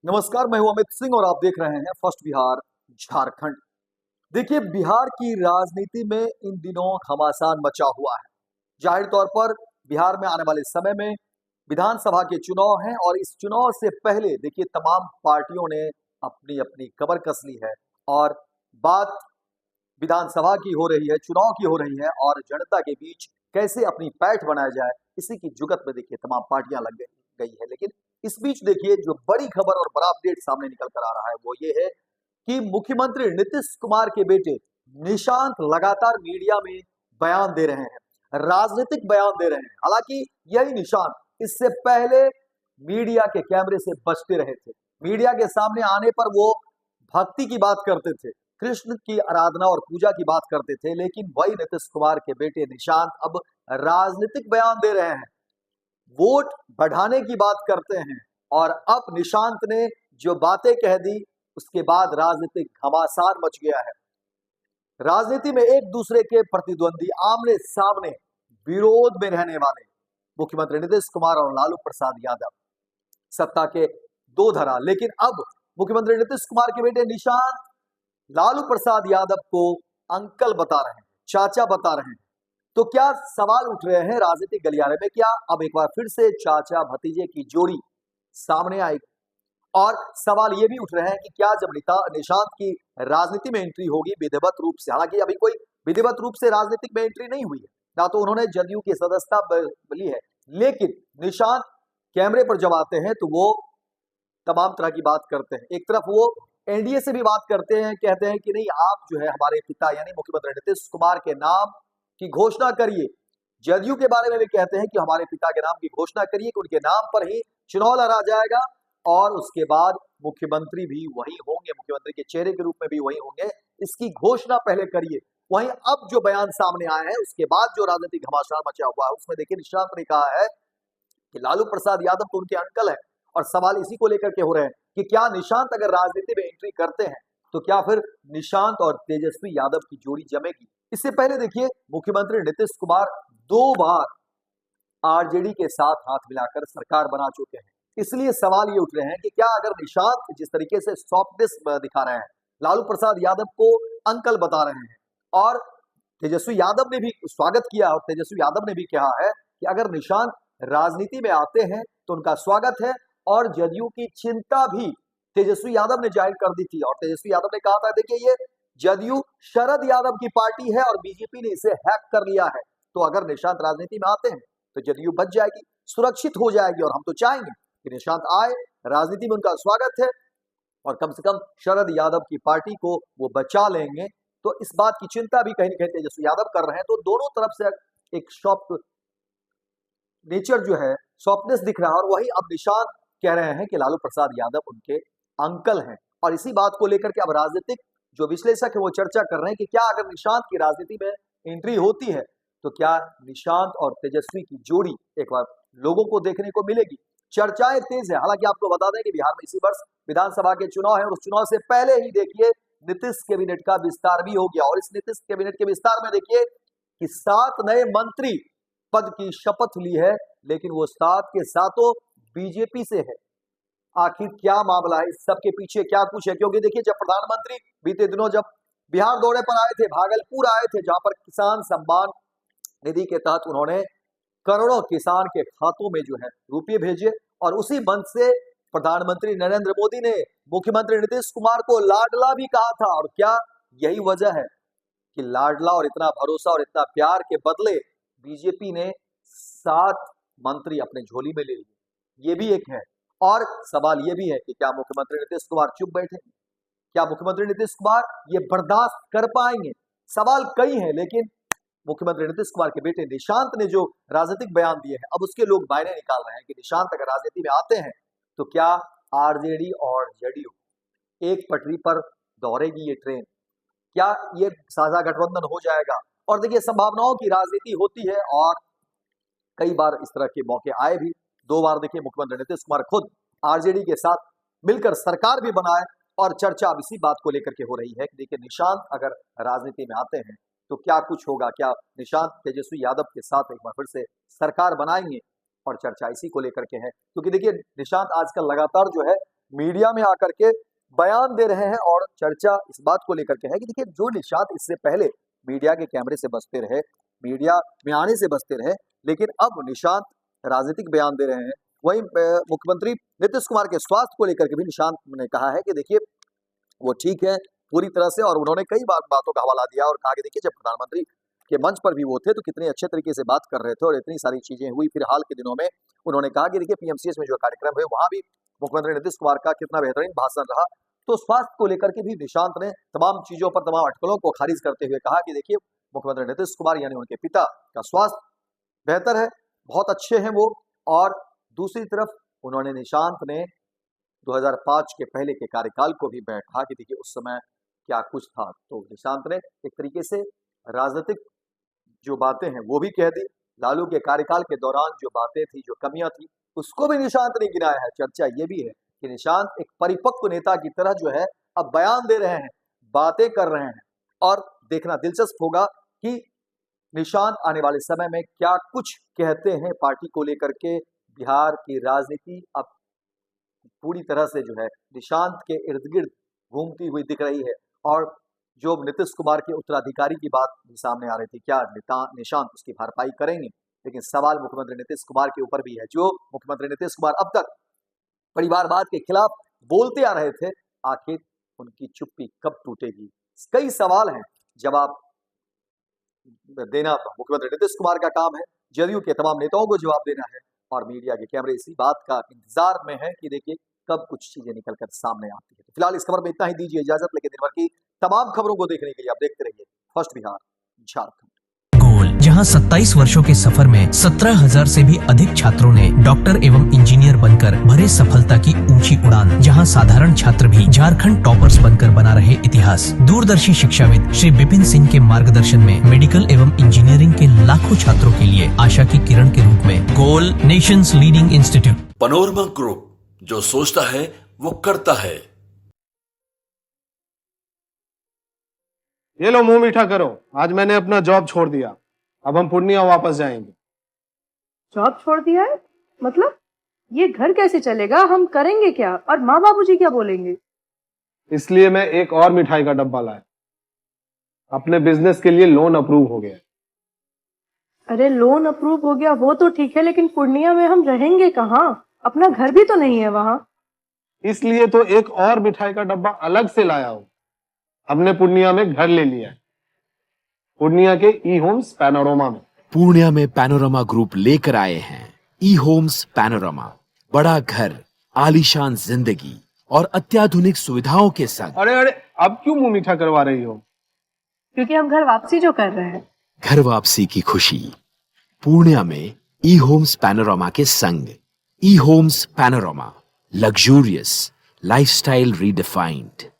नमस्कार, मैं हूं अमित सिंह और आप देख रहे हैं फर्स्ट बिहार झारखंड। देखिए, बिहार की राजनीति में इन दिनों घमासान मचा हुआ है। जाहिर तौर पर बिहार में आने वाले समय में विधानसभा के चुनाव हैं और इस चुनाव से पहले देखिए तमाम पार्टियों ने अपनी अपनी कमर कस ली है और बात विधानसभा की हो रही है, चुनाव की हो रही है और जनता के बीच कैसे अपनी पैठ बनाया जाए, इसी की जुगत में देखिए तमाम पार्टियां लग गई है। लेकिन इस बीच देखिए जो बड़ी खबर और बड़ा अपडेट सामने निकल कर आ रहा है वो ये है कि मुख्यमंत्री नीतीश कुमार के बेटे निशांत लगातार मीडिया में बयान दे रहे हैं, राजनीतिक बयान दे रहे हैं। हालांकि यही निशांत इससे पहले मीडिया के कैमरे से बचते रहे थे। मीडिया के सामने आने पर वो भक्ति की बात करते थे, कृष्ण की आराधना और पूजा की बात करते थे। लेकिन वही नीतीश कुमार के बेटे निशांत अब राजनीतिक बयान दे रहे हैं, वोट बढ़ाने की बात करते हैं। और अब निशांत ने जो बातें कह दी उसके बाद राजनीतिक घमासान मच गया है। राजनीति में एक दूसरे के प्रतिद्वंदी आमने सामने विरोध में रहने वाले मुख्यमंत्री नीतीश कुमार और लालू प्रसाद यादव सत्ता के दो धरा। लेकिन अब मुख्यमंत्री नीतीश कुमार के बेटे निशांत लालू प्रसाद यादव को अंकल बता रहे हैं, चाचा बता रहे हैं। तो क्या सवाल उठ रहे हैं राजनीतिक गलियारे में, क्या अब एक बार फिर से चाचा भतीजे की जोड़ी सामने आएगी? और सवाल ये भी उठ रहे हैं कि क्या जब निशांत की राजनीति में एंट्री होगी विधिवत रूप से, हालांकि अभी कोई विधिवत रूप से राजनीतिक में एंट्री नहीं हुई है, ना तो उन्होंने जदयू की सदस्यता ली है, लेकिन निशांत कैमरे पर जब आते हैं तो वो तमाम तरह की बात करते हैं। एक तरफ वो एनडीए से भी बात करते हैं, कहते हैं कि नहीं, आप जो है हमारे पिता यानी मुख्यमंत्री नीतीश कुमार के नाम की घोषणा करिए। जदयू के बारे में भी कहते हैं कि हमारे पिता के नाम की घोषणा करिए कि उनके नाम पर ही चुनाव लड़ा जाएगा और उसके बाद मुख्यमंत्री भी वही होंगे, मुख्यमंत्री के चेहरे के रूप में भी वही होंगे, इसकी घोषणा पहले करिए। वहीं अब जो बयान सामने आए हैं उसके बाद जो राजनीतिक घमासान मचा हुआ है उसमें देखिए निशांत ने कहा है कि लालू प्रसाद यादव तो उनके अंकल हैं। और सवाल इसी को लेकर के हो रहे हैं कि क्या निशांत अगर राजनीति में एंट्री करते हैं तो क्या फिर निशांत और तेजस्वी यादव की जोड़ी जमेगी? इससे पहले देखिए मुख्यमंत्री नीतीश कुमार 2 बार आरजेडी के साथ हाथ मिलाकर सरकार बना चुके हैं। इसलिए सवाल ये उठ रहे हैं कि क्या अगर निशांत जिस तरीके से सॉफ्टनेस दिखा रहे हैं, लालू प्रसाद यादव को अंकल बता रहे हैं और तेजस्वी यादव ने भी स्वागत किया और तेजस्वी यादव ने भी कहा है कि अगर निशांत राजनीति में आते हैं तो उनका स्वागत है। और जदयू की चिंता भी तेजस्वी यादव ने जाहिर कर दी थी और तेजस्वी यादव ने कहा था देखिए ये जदयू शरद यादव की पार्टी है और बीजेपी ने इसे हैक कर लिया है, तो अगर निशांत राजनीति में आते हैं तो जदयू बच जाएगी, सुरक्षित हो जाएगी। और हम तो चाहेंगे कि निशांत आए, राजनीति में उनका स्वागत है और कम से कम शरद यादव की पार्टी को वो बचा लेंगे। तो इस बात की चिंता भी कहीं ना कहीं तेजस्वी यादव कर रहे हैं। तो दोनों तरफ से एक सॉफ्ट नेचर जो है, सॉफ्टनेस दिख रहा है। और वही अब निशांत कह रहे हैं कि लालू प्रसाद यादव उनके अंकल हैं। और इसी बात को लेकर के अब राजनीतिक जो विश्लेषक है वो चर्चा कर रहे हैं कि क्या अगर निशांत की राजनीति में एंट्री होती है तो क्या निशांत और तेजस्वी की जोड़ी एक बार लोगों को देखने को मिलेगी? चर्चाएं तेज है। हालांकि आपको बता दें कि बिहार में इसी वर्ष विधानसभा के चुनाव है और उस चुनाव से पहले ही देखिए नीतीश कैबिनेट का विस्तार भी हो गया। और इस नीतीश कैबिनेट के विस्तार में देखिए कि 7 नए मंत्री पद की शपथ ली है, लेकिन वो 7 के 7 बीजेपी से है। आखिर क्या मामला है, इस सब के पीछे क्या कुछ है? क्योंकि देखिए जब प्रधानमंत्री बीते दिनों जब बिहार दौरे पर आए थे, भागलपुर आए थे, जहां पर किसान सम्मान निधि के तहत उन्होंने करोड़ों किसान के खातों में जो है रुपये भेजे और उसी मंच से प्रधानमंत्री नरेंद्र मोदी ने मुख्यमंत्री नीतीश कुमार को लाडला भी कहा था। और क्या यही वजह है कि लाडला और इतना भरोसा और इतना प्यार के बदले बीजेपी ने 7 मंत्री अपने झोली में ले लिए? ये भी एक है। और सवाल ये भी है कि क्या मुख्यमंत्री नीतीश कुमार चुप बैठेंगे? क्या मुख्यमंत्री नीतीश कुमार ये बर्दाश्त कर पाएंगे? सवाल कई हैं, लेकिन मुख्यमंत्री नीतीश कुमार के बेटे निशांत ने जो राजनीतिक बयान दिए हैं अब उसके लोग मायने निकाल रहे हैं कि निशांत अगर राजनीति में आते हैं तो क्या आरजेडी और जदयू एक पटरी पर दौड़ेगी ये ट्रेन? क्या ये साझा गठबंधन हो जाएगा? और देखिए संभावनाओं की राजनीति होती है और कई बार इस तरह के मौके आए भी। 2 बार देखिए मुख्यमंत्री नीतीश कुमार खुद आरजेडी के साथ मिलकर सरकार भी बनाए। और चर्चा अब इसी बात को लेकर के हो रही है कि देखिए निशांत अगर राजनीति में आते हैं तो क्या कुछ होगा, क्या निशांत तेजस्वी यादव के साथ एक बार फिर से सरकार बनाएंगे? और चर्चा इसी को लेकर के है, क्योंकि देखिए निशांत आजकल लगातार जो है मीडिया में आकर के बयान दे रहे हैं और चर्चा इस बात को लेकर के है कि देखिए जो निशांत इससे पहले मीडिया के कैमरे से बचते रहे, मीडिया में आने से बचते रहे, लेकिन अब निशांत राजनीतिक बयान दे रहे हैं। वहीं मुख्यमंत्री नीतीश कुमार के स्वास्थ्य को लेकर के भी निशांत ने कहा है कि देखिए वो ठीक है पूरी तरह से, और उन्होंने कई बार बातों का हवाला दिया और कहा कि देखिए जब प्रधानमंत्री के मंच पर भी वो थे तो कितने अच्छे तरीके से बात कर रहे थे और इतनी सारी चीजें हुई। फिर हाल के दिनों में उन्होंने कहा कि देखिए पीएमसीएच में जो कार्यक्रम हुए वहां भी मुख्यमंत्री नीतीश कुमार का कितना बेहतरीन भाषण रहा। तो स्वास्थ्य को लेकर के भी निशांत ने तमाम चीजों पर, तमाम अटकलों को खारिज करते हुए कहा कि देखिए मुख्यमंत्री नीतीश कुमार यानी उनके पिता का स्वास्थ्य बेहतर है, बहुत अच्छे हैं वो। और दूसरी तरफ उन्होंने निशांत ने 2005 के पहले के कार्यकाल को भी बैठा कि देखिए उस समय क्या कुछ था। तो निशांत ने एक तरीके से राजनीतिक जो बातें हैं वो भी कह दी, लालू के कार्यकाल के दौरान जो बातें थी, जो कमियां थी, उसको भी निशांत ने गिनाया है। चर्चा ये भी है कि निशांत एक परिपक्व नेता की तरह जो है अब बयान दे रहे हैं, बातें कर रहे हैं, और देखना दिलचस्प होगा कि निशांत आने वाले समय में क्या कुछ कहते हैं पार्टी को लेकर के। बिहार की राजनीति अब पूरी तरह से जो है निशांत के इर्द गिर्द घूमती हुई दिख रही है, और जो नीतीश कुमार के उत्तराधिकारी की बात भी सामने आ रही थी, क्या निशांत उसकी भरपाई करेंगे। लेकिन सवाल मुख्यमंत्री नीतीश कुमार के ऊपर भी है। जो मुख्यमंत्री नीतीश कुमार अब तक परिवारवाद के खिलाफ बोलते आ रहे थे, आखिर उनकी चुप्पी कब टूटेगी। कई सवाल हैं, जवाब देना मुख्यमंत्री नीतीश कुमार का काम है, जदयू के तमाम नेताओं को जवाब देना है, और मीडिया के कैमरे इसी बात का इंतजार में है कि देखिए कब कुछ चीजें निकलकर सामने आती है। तो फिलहाल इस खबर में इतना ही, दीजिए इजाजत, लेकिन दिन भर की तमाम खबरों को देखने के लिए आप देखते रहिए फर्स्ट बिहार झारखंड। गोल, जहां 27 वर्षों के सफर में 17,000 से भी अधिक छात्रों ने डॉक्टर एवं इंजीनियर बनकर भरे सफलता की ऊंची उड़ान, जहां साधारण छात्र भी झारखंड टॉपर्स बनकर बना रहे इतिहास। दूरदर्शी शिक्षाविद श्री विपिन सिंह के मार्गदर्शन में मेडिकल एवं इंजीनियरिंग के लाखों छात्रों के लिए आशा की किरण के रूप में गोल, nations leading institute. Panorama group, जो सोचता है वो करता है। ये लो मुंह मीठा करो, आज मैंने अपना जॉब छोड़ दिया, अब हम पूर्णिया वापस जाएंगे। जॉब छोड़ दिया है? मतलब ये घर कैसे चलेगा? हम करेंगे क्या? और माँ बाबूजी क्या बोलेंगे? इसलिए मैं एक और मिठाई का डब्बा लाया। अपने बिजनेस के लिए लोन अप्रूव हो गया। अरे लोन अप्रूव हो गया वो तो ठीक है, लेकिन पूर्णिया में हम रहेंगे कहाँ? अपना घर भी तो नहीं है वहाँ। इसलिए तो एक और मिठाई का डब्बा अलग से लाया हूँ। हमने पूर्णिया में घर ले लिया है, पूर्णिया के ई होम्स पैनोरमा में। पूर्णिया में पैनोरमा ग्रुप लेकर आए हैं ई होम्स पैनोरमा, बड़ा घर, आलीशान जिंदगी और अत्याधुनिक सुविधाओं के संग। अरे अरे, अब क्यों मुंह मीठा करवा रही हो? क्योंकि हम घर वापसी जो कर रहे हैं। घर वापसी की खुशी पूर्णिया में ई होम्स पैनोरमा के संग। E homes Panorama, luxurious lifestyle redefined.